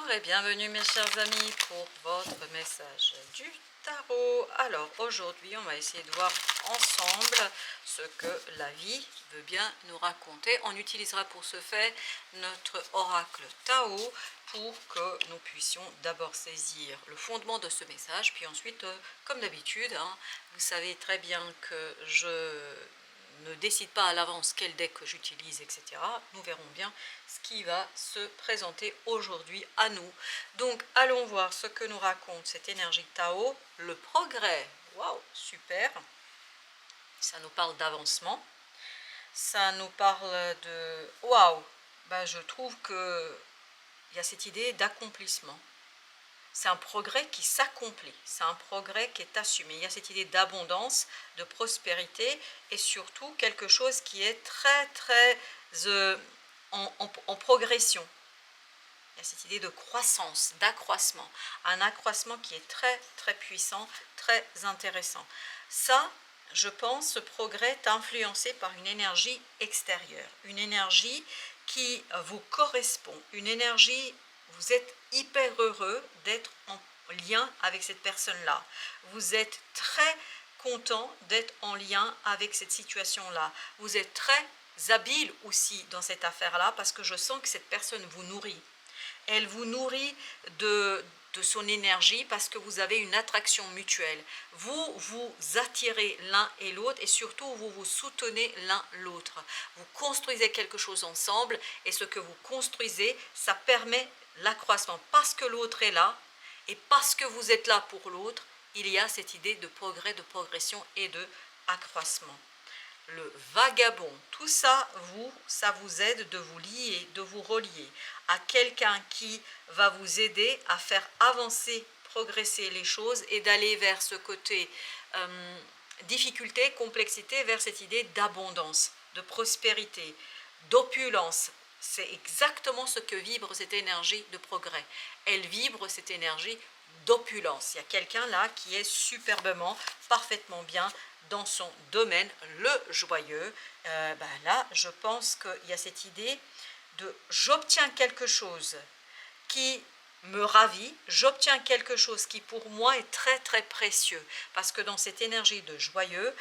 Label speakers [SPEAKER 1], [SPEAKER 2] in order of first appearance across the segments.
[SPEAKER 1] Bonjour et bienvenue mes chers amis pour votre message du tarot. Alors aujourd'hui on va essayer de voir ensemble ce que la vie veut bien nous raconter. On utilisera pour ce faire notre oracle Tao pour que nous puissions d'abord saisir le fondement de ce message, puis ensuite comme d'habitude, vous savez très bien que je ne décide pas à l'avance quel deck que j'utilise, etc. Nous verrons bien ce qui va se présenter aujourd'hui à nous. Donc allons voir ce que nous raconte cette énergie Tao, le progrès. Waouh, super. Ça nous parle d'avancement. Ça nous parle de waouh. Ben, je trouve que il y a cette idée d'accomplissement. C'est un progrès qui s'accomplit, c'est un progrès qui est assumé. Il y a cette idée d'abondance, de prospérité et surtout quelque chose qui est très en progression. Il y a cette idée de croissance, d'accroissement. Un accroissement qui est très puissant, très intéressant. Ça, je pense, ce progrès est influencé par une énergie extérieure, une énergie qui vous correspond, une énergie, vous êtes hyper heureux d'être en lien avec cette personne-là. Vous êtes très content d'être en lien avec cette situation-là. Vous êtes très habile aussi dans cette affaire-là parce que je sens que cette personne vous nourrit. Elle vous nourrit de son énergie parce que vous avez une attraction mutuelle. Vous vous attirez l'un et l'autre et surtout vous vous soutenez l'un l'autre. Vous construisez quelque chose ensemble et ce que vous construisez, ça permet l'accroissement. Parce que l'autre est là et parce que vous êtes là pour l'autre, il y a cette idée de progrès, de progression et de accroissement. Le vagabond, tout ça, ça vous aide de vous lier, de vous relier à quelqu'un qui va vous aider à faire avancer, progresser les choses et d'aller vers ce côté difficulté, complexité, vers cette idée d'abondance, de prospérité, d'opulence. C'est exactement ce que vibre cette énergie de progrès. Elle vibre cette énergie d'opulence. Il y a quelqu'un là qui est superbement, parfaitement bien dans son domaine, le joyeux. Là, je pense qu'il y a cette idée de j'obtiens quelque chose qui me ravit, j'obtiens quelque chose qui pour moi est très précieux, parce que dans cette énergie de joyeux,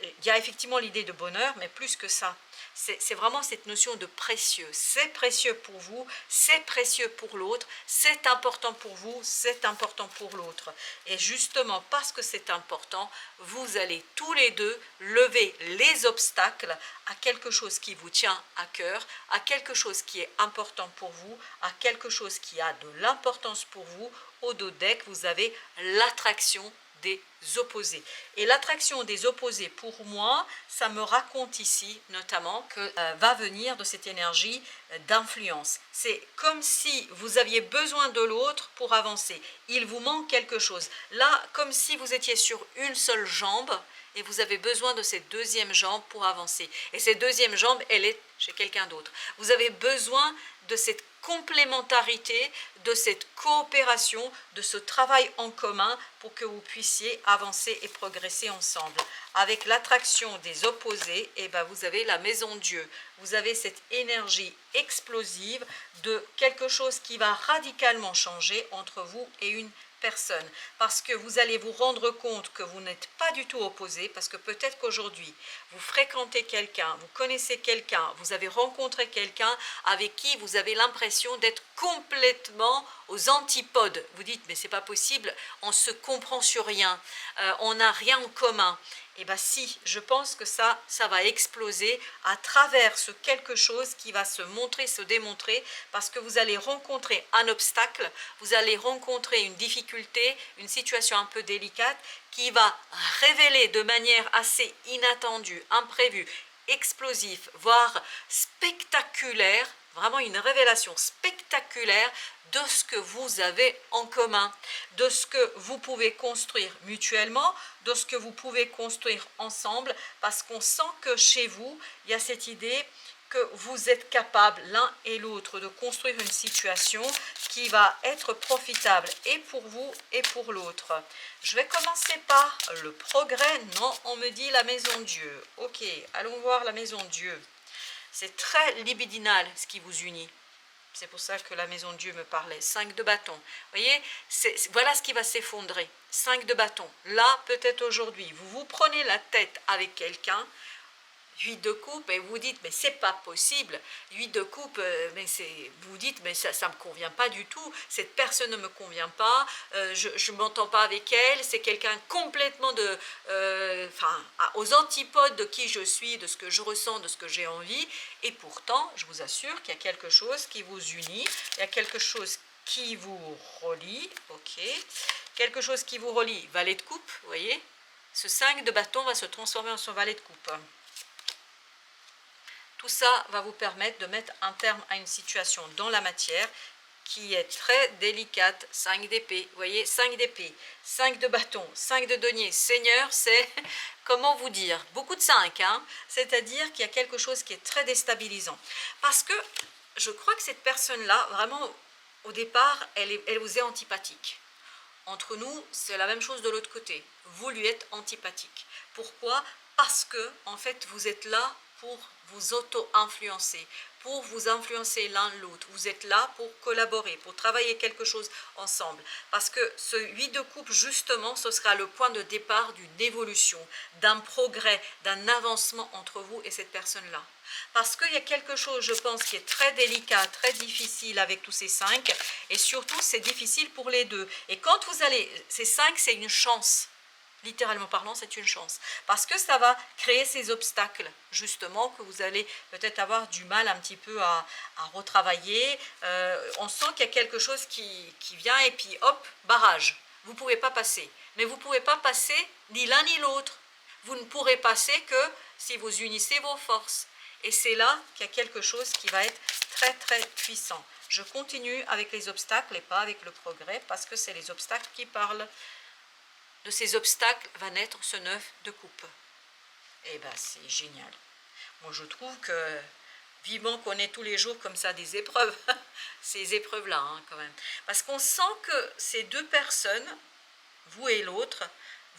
[SPEAKER 1] il y a effectivement l'idée de bonheur, mais plus que ça, c'est vraiment cette notion de précieux. C'est précieux pour vous, c'est précieux pour l'autre, c'est important pour vous, c'est important pour l'autre. Et justement, parce que c'est important, vous allez tous les deux lever les obstacles à quelque chose qui vous tient à cœur, à quelque chose qui est important pour vous, à quelque chose qui a de l'importance pour vous. Au dos deck, vous avez l'attraction des opposés. Et l'attraction des opposés, pour moi, ça me raconte ici notamment que va venir de cette énergie d'influence. C'est comme si vous aviez besoin de l'autre pour avancer. Il vous manque quelque chose. Là, comme si vous étiez sur une seule jambe et vous avez besoin de cette deuxième jambe pour avancer. Et cette deuxième jambe, elle est chez quelqu'un d'autre. Vous avez besoin de cette complémentarité, de cette coopération, de ce travail en commun pour que vous puissiez avancer et progresser ensemble. Avec l'attraction des opposés, vous avez la maison Dieu. Vous avez cette énergie explosive de quelque chose qui va radicalement changer entre vous et une personne, parce que vous allez vous rendre compte que vous n'êtes pas du tout opposés, parce que peut-être qu'aujourd'hui vous fréquentez quelqu'un, vous connaissez quelqu'un, vous avez rencontré quelqu'un avec qui vous avez l'impression d'être complètement aux antipodes. Vous dites mais c'est pas possible, on se comprend sur rien, on n'a rien en commun. Et bien si, je pense que ça va exploser à travers ce quelque chose qui va se montrer, se démontrer, parce que vous allez rencontrer un obstacle, vous allez rencontrer une difficulté, une situation un peu délicate, qui va révéler de manière assez inattendue, imprévue, explosive, voire spectaculaire, vraiment une révélation spectaculaire de ce que vous avez en commun, de ce que vous pouvez construire mutuellement, de ce que vous pouvez construire ensemble, parce qu'on sent que chez vous, il y a cette idée que vous êtes capables l'un et l'autre de construire une situation qui va être profitable et pour vous et pour l'autre. Je vais commencer par le progrès. Non, on me dit la maison Dieu. Ok, allons voir la maison Dieu. C'est très libidinal ce qui vous unit. C'est pour ça que la maison de Dieu me parlait. 5 de bâton. Vous voyez, voilà ce qui va s'effondrer. 5 de bâton. Là, peut-être aujourd'hui, vous vous prenez la tête avec quelqu'un, 8 de coupe, et vous dites, mais c'est pas possible. 8 de coupe, mais vous dites, mais ça ne me convient pas du tout. Cette personne ne me convient pas. Je ne m'entends pas avec elle. C'est quelqu'un complètement aux antipodes de qui je suis, de ce que je ressens, de ce que j'ai envie. Et pourtant, je vous assure qu'il y a quelque chose qui vous unit. Il y a quelque chose qui vous relie. Ok. Quelque chose qui vous relie. Valet de coupe, vous voyez. Ce 5 de bâton va se transformer en son valet de coupe. Tout ça va vous permettre de mettre un terme à une situation dans la matière qui est très délicate. 5 d'épée, vous voyez, 5 d'épée, 5 de bâton, 5 de denier. Seigneur, c'est, comment vous dire, beaucoup de 5, hein, c'est-à-dire qu'il y a quelque chose qui est très déstabilisant. Parce que je crois que cette personne-là, vraiment, au départ, elle vous est antipathique. Entre nous, c'est la même chose de l'autre côté. Vous lui êtes antipathique. Pourquoi? Parce que, en fait, vous êtes là pour vous auto-influencer, pour vous influencer l'un l'autre. Vous êtes là pour collaborer, pour travailler quelque chose ensemble. Parce que ce 8 de coupe, justement, ce sera le point de départ d'une évolution, d'un progrès, d'un avancement entre vous et cette personne-là. Parce qu'il y a quelque chose, je pense, qui est très délicat, très difficile avec tous ces 5. Et surtout, c'est difficile pour les deux. Et quand vous allez, ces 5, c'est une chance. Littéralement parlant, c'est une chance. Parce que ça va créer ces obstacles, justement, que vous allez peut-être avoir du mal un petit peu à retravailler. On sent qu'il y a quelque chose qui vient et puis hop, barrage. Vous ne pouvez pas passer. Mais vous ne pouvez pas passer ni l'un ni l'autre. Vous ne pourrez passer que si vous unissez vos forces. Et c'est là qu'il y a quelque chose qui va être très très puissant. Je continue avec les obstacles et pas avec le progrès, parce que c'est les obstacles qui parlent. De ces obstacles va naître ce 9 de coupe. Et bien, c'est génial. Moi, je trouve que vivement qu'on ait tous les jours comme ça des épreuves, ces épreuves-là, hein, quand même. Parce qu'on sent que ces deux personnes, vous et l'autre,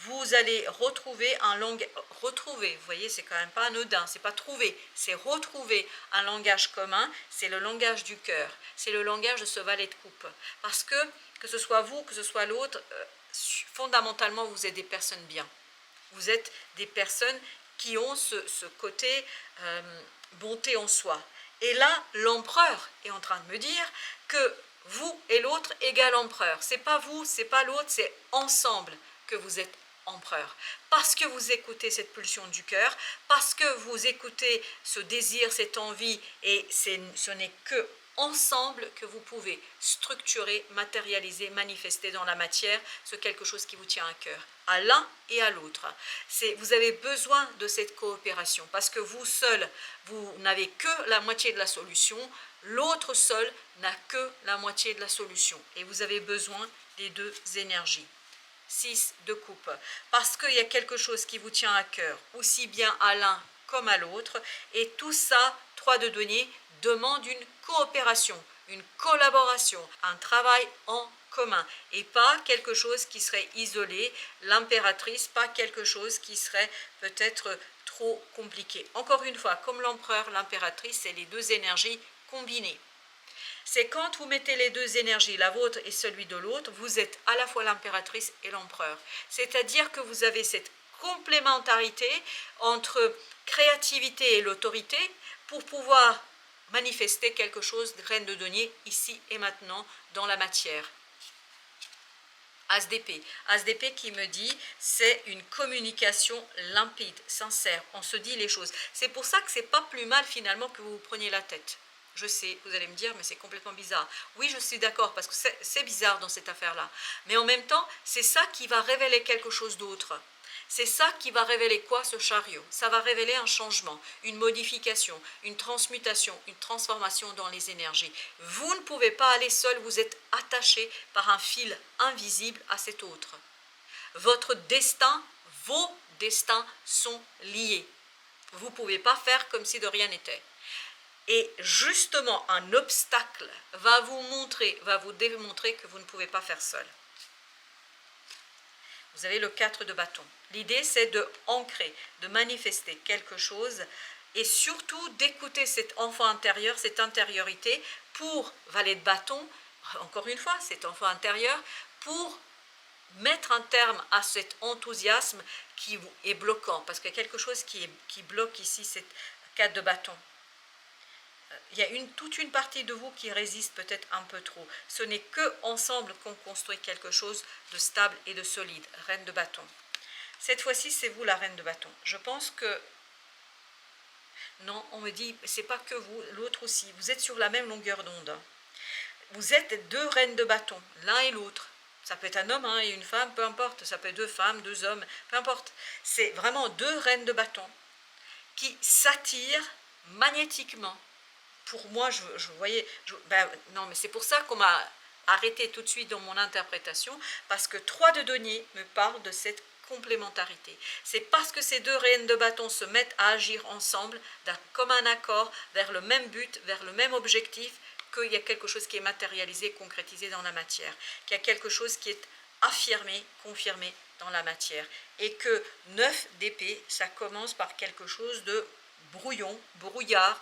[SPEAKER 1] vous allez retrouver un langage, retrouver, vous voyez, c'est quand même pas anodin, c'est pas trouver, c'est retrouver un langage commun, c'est le langage du cœur, c'est le langage de ce valet de coupe. Parce que ce soit vous, que ce soit l'autre, fondamentalement, vous êtes des personnes bien. Vous êtes des personnes qui ont ce côté bonté en soi. Et là, l'empereur est en train de me dire que vous et l'autre égale empereur. C'est pas vous, c'est pas l'autre, c'est ensemble que vous êtes empereur. Parce que vous écoutez cette pulsion du cœur, parce que vous écoutez ce désir, cette envie, et ce n'est que ensemble que vous pouvez structurer, matérialiser, manifester dans la matière ce quelque chose qui vous tient à cœur, à l'un et à l'autre. Vous avez besoin de cette coopération parce que vous seul, vous n'avez que la moitié de la solution, l'autre seul n'a que la moitié de la solution et vous avez besoin des deux énergies. 6 de coupe, parce qu'il y a quelque chose qui vous tient à cœur, aussi bien à l'un comme à l'autre, et tout ça, 3 de denier, demande une coopération, une collaboration, un travail en commun, et pas quelque chose qui serait isolé, l'impératrice, pas quelque chose qui serait peut-être trop compliqué. Encore une fois, comme l'empereur, l'impératrice, c'est les deux énergies combinées. C'est quand vous mettez les deux énergies, la vôtre et celui de l'autre, vous êtes à la fois l'impératrice et l'empereur. C'est-à-dire que vous avez cette complémentarité entre créativité et l'autorité pour pouvoir manifester quelque chose de reine de denier ici et maintenant dans la matière. As d'épée. As d'épée qui me dit, c'est une communication limpide, sincère. On se dit les choses. C'est pour ça que c'est pas plus mal finalement que vous vous preniez la tête. Je sais, vous allez me dire, mais c'est complètement bizarre. Oui, je suis d'accord, parce que c'est bizarre dans cette affaire-là. Mais en même temps, c'est ça qui va révéler quelque chose d'autre. C'est ça qui va révéler quoi, ce chariot? Ça va révéler un changement, une modification, une transmutation, une transformation dans les énergies. Vous ne pouvez pas aller seul, vous êtes attaché par un fil invisible à cet autre. Votre destin, vos destins sont liés. Vous ne pouvez pas faire comme si de rien n'était. Et justement, un obstacle va vous démontrer que vous ne pouvez pas faire seul. Vous avez le 4 de bâton. L'idée, c'est de ancrer, de manifester quelque chose et surtout d'écouter cet enfant intérieur, cette intériorité, pour valet de bâton, encore une fois, cet enfant intérieur, pour mettre un terme à cet enthousiasme qui est bloquant, parce qu'il y a quelque chose qui bloque ici cette 4 de bâton. Il y a toute une partie de vous qui résiste peut-être un peu trop. Ce n'est que ensemble qu'on construit quelque chose de stable et de solide. Reine de bâton. Cette fois-ci, c'est vous la reine de bâton. Je pense que... Non, on me dit, c'est pas que vous, l'autre aussi. Vous êtes sur la même longueur d'onde. Vous êtes deux reines de bâton, l'un et l'autre. Ça peut être un homme et une femme, peu importe. Ça peut être deux femmes, deux hommes, peu importe. C'est vraiment deux reines de bâton qui s'attirent magnétiquement. Pour moi, je voyais... non, mais c'est pour ça qu'on m'a arrêté tout de suite dans mon interprétation, parce que 3 de denier me parle de cette complémentarité. C'est parce que ces deux reines de bâton se mettent à agir ensemble, comme un accord, vers le même but, vers le même objectif, qu'il y a quelque chose qui est matérialisé, concrétisé dans la matière, qu'il y a quelque chose qui est affirmé, confirmé dans la matière. Et que 9 d'épée, ça commence par quelque chose de brouillon, brouillard,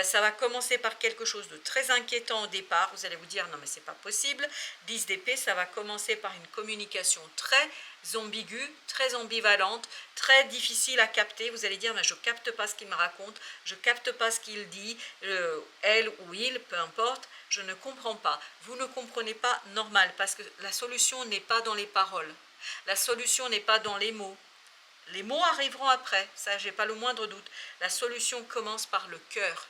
[SPEAKER 1] ça va commencer par quelque chose de très inquiétant au départ, vous allez vous dire non mais c'est pas possible. 10 d'épée, ça va commencer par une communication très ambiguë, très ambivalente, très difficile à capter, vous allez dire mais je capte pas ce qu'il me raconte, je capte pas ce qu'il dit, elle ou il, peu importe, je ne comprends pas. Vous ne comprenez pas normal, parce que la solution n'est pas dans les paroles, la solution n'est pas dans les mots. Les mots arriveront après, ça j'ai pas le moindre doute. La solution commence par le cœur,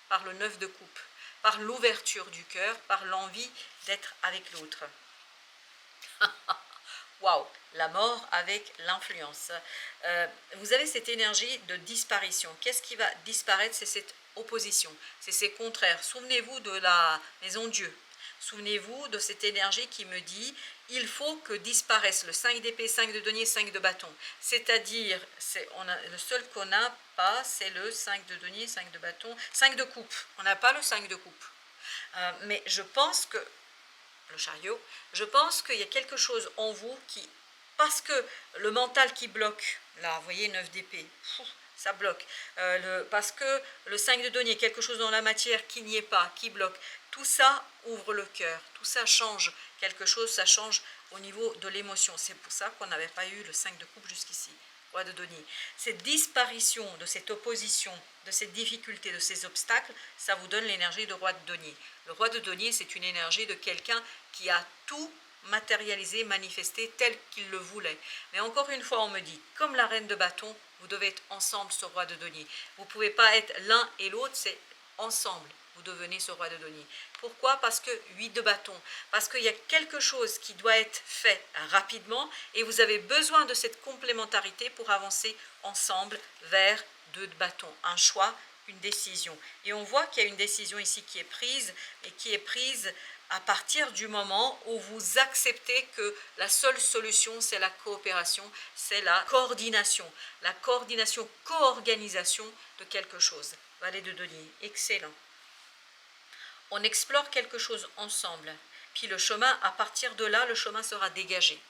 [SPEAKER 1] par le 9 de coupe, par l'ouverture du cœur, par l'envie d'être avec l'autre. Waouh, la mort avec l'influence. Vous avez cette énergie de disparition. Qu'est-ce qui va disparaître? C'est cette opposition, c'est ces contraires. Souvenez-vous de la maison Dieu. Souvenez-vous de cette énergie qui me dit il faut que disparaisse le 5 d'épée, 5 de denier, 5 de bâton. C'est-à-dire, le seul qu'on n'a pas, c'est le 5 de denier, 5 de bâton, 5 de coupe. On n'a pas le 5 de coupe. Mais je pense que, le chariot, je pense qu'il y a quelque chose en vous qui, parce que le mental qui bloque, là, vous voyez, 9 d'épée, ça bloque. Parce que le 5 de denier, quelque chose dans la matière qui n'y est pas, qui bloque. Tout ça ouvre le cœur, tout ça change quelque chose, ça change au niveau de l'émotion. C'est pour ça qu'on n'avait pas eu le 5 de coupe jusqu'ici, roi de denier. Cette disparition de cette opposition, de cette difficulté, de ces obstacles, ça vous donne l'énergie de roi de denier. Le roi de denier, c'est une énergie de quelqu'un qui a tout matérialisé, manifesté tel qu'il le voulait. Mais encore une fois, on me dit, comme la reine de bâton, vous devez être ensemble ce roi de denier. Vous ne pouvez pas être l'un et l'autre, c'est ensemble. Vous devenez ce roi de denier. Pourquoi? Parce que 8 de bâton. Parce qu'il y a quelque chose qui doit être fait rapidement et vous avez besoin de cette complémentarité pour avancer ensemble vers 2 de bâton. Un choix, une décision. Et on voit qu'il y a une décision ici qui est prise et qui est prise à partir du moment où vous acceptez que la seule solution, c'est la coopération, c'est la coordination, co-organisation de quelque chose. Valet de denier, excellent. On explore quelque chose ensemble, puis le chemin, à partir de là, le chemin sera dégagé,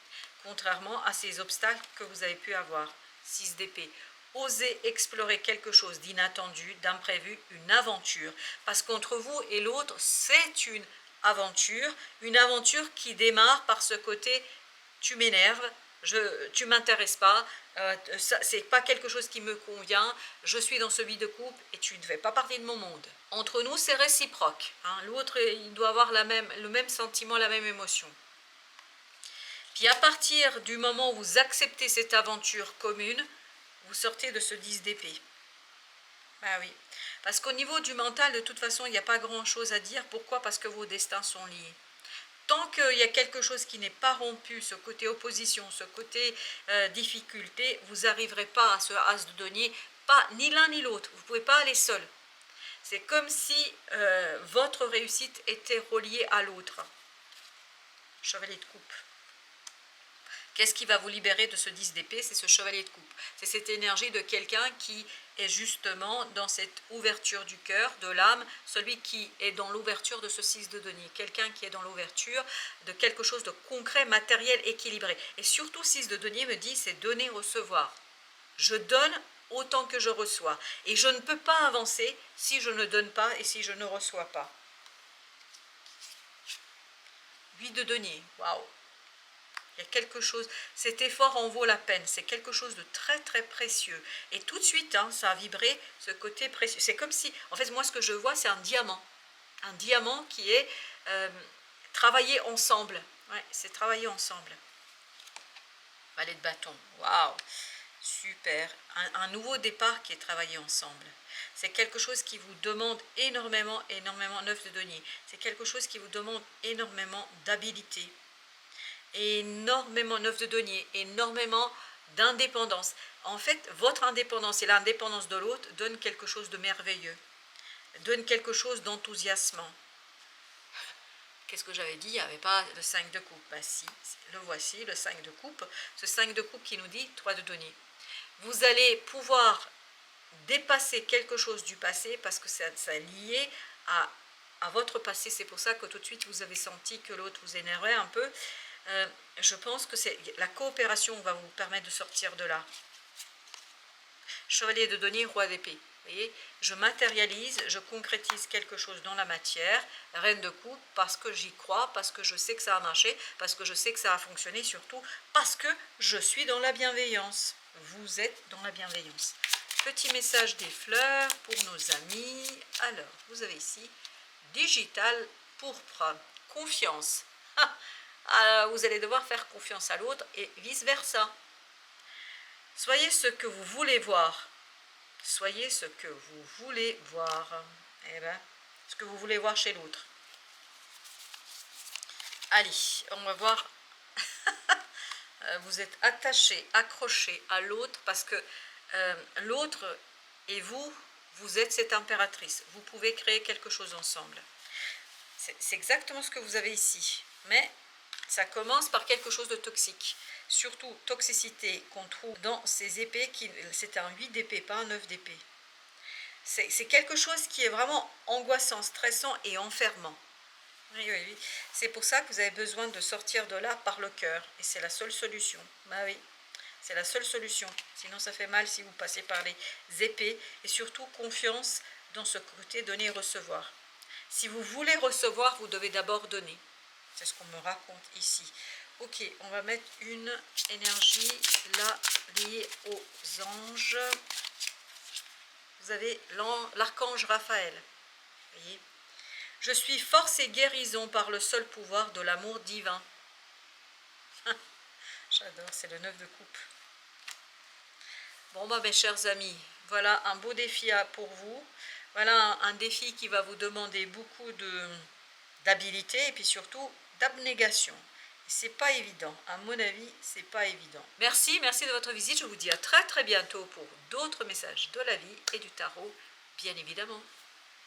[SPEAKER 1] contrairement à ces obstacles que vous avez pu avoir. 6 d'épée. Osez explorer quelque chose d'inattendu, d'imprévu, une aventure, parce qu'entre vous et l'autre, c'est une aventure qui démarre par ce côté « tu m'énerves », tu m'intéresses pas, c'est pas quelque chose qui me convient, je suis dans ce vide de couple et tu ne fais pas partie de mon monde. Entre nous, c'est réciproque. L'autre, il doit avoir le même sentiment, la même émotion. Puis à partir du moment où vous acceptez cette aventure commune, vous sortez de ce 10 d'épée. Ben oui. Parce qu'au niveau du mental, de toute façon, il n'y a pas grand-chose à dire. Pourquoi? Parce que vos destins sont liés. Tant qu'il y a quelque chose qui n'est pas rompu, ce côté opposition, ce côté difficulté, vous n'arriverez pas à ce as de denier, pas ni l'un ni l'autre. Vous ne pouvez pas aller seul. C'est comme si votre réussite était reliée à l'autre. Chevalier de coupe. Qu'est-ce qui va vous libérer de ce 10 d'épée? C'est ce chevalier de coupe. C'est cette énergie de quelqu'un qui est justement dans cette ouverture du cœur, de l'âme, celui qui est dans l'ouverture de ce 6 de denier. Quelqu'un qui est dans l'ouverture de quelque chose de concret, matériel, équilibré. Et surtout, 6 de denier me dit, c'est donner, recevoir. Je donne autant que je reçois. Et je ne peux pas avancer si je ne donne pas et si je ne reçois pas. 8 de denier, waouh. Il y a quelque chose, cet effort en vaut la peine, c'est quelque chose de très très précieux. Et tout de suite, hein, ça a vibré ce côté précieux. C'est comme si, en fait, moi ce que je vois, c'est un diamant qui est travaillé ensemble. Ouais, c'est travaillé ensemble. Valet de bâton, waouh, super. Un nouveau départ qui est travaillé ensemble. C'est quelque chose qui vous demande énormément, 9 de denier. C'est quelque chose qui vous demande énormément d'habilité. Énormément, 9 de denier, énormément d'indépendance. En fait, votre indépendance et l'indépendance de l'autre donnent quelque chose de merveilleux, donnent quelque chose d'enthousiasmant. Qu'est-ce que j'avais dit? Il n'y avait pas le 5 de coupe. Bah si, le voici, le 5 de coupe. Ce 5 de coupe qui nous dit 3 de denier. Vous allez pouvoir dépasser quelque chose du passé parce que ça est lié à votre passé. C'est pour ça que tout de suite vous avez senti que l'autre vous énervait un peu. Je pense que c'est la coopération va vous permettre de sortir de là. Chevalier de denier, roi d'épée. Vous voyez, je matérialise, je concrétise quelque chose dans la matière, reine de coupe, parce que j'y crois, parce que je sais que ça a marché, parce que je sais que ça a fonctionné, surtout parce que je suis dans la bienveillance. Vous êtes dans la bienveillance. Petit message des fleurs pour nos amis. Alors, vous avez ici, digital pourpre, confiance. Alors, vous allez devoir faire confiance à l'autre et vice-versa. Soyez ce que vous voulez voir. Soyez ce que vous voulez voir. Eh bien, ce que vous voulez voir chez l'autre. Allez, on va voir. Vous êtes attaché, accroché à l'autre parce que l'autre et vous, vous êtes cette impératrice. Vous pouvez créer quelque chose ensemble. C'est exactement ce que vous avez ici. Mais ça commence par quelque chose de toxique. Surtout toxicité qu'on trouve dans ces épées. C'est un 8 d'épée, pas un 9 d'épée. C'est quelque chose qui est vraiment angoissant, stressant et enfermant. Oui, oui, oui. C'est pour ça que vous avez besoin de sortir de là par le cœur. Et c'est la seule solution. Bah oui, c'est la seule solution. Sinon, ça fait mal si vous passez par les épées. Et surtout, confiance dans ce côté donner-recevoir. Si vous voulez recevoir, vous devez d'abord donner. C'est ce qu'on me raconte ici. Ok, on va mettre une énergie là liée aux anges. Vous avez l'archange Raphaël. Voyez, je suis force et guérison par le seul pouvoir de l'amour divin. J'adore, c'est le 9 de coupe. Bon, bah, mes chers amis, voilà un beau défi pour vous. Voilà un défi qui va vous demander beaucoup d'habilité et puis surtout d'abnégation. C'est pas évident, à mon avis, c'est pas évident. Merci de votre visite. Je vous dis à très très bientôt pour d'autres messages de la vie et du tarot, bien évidemment.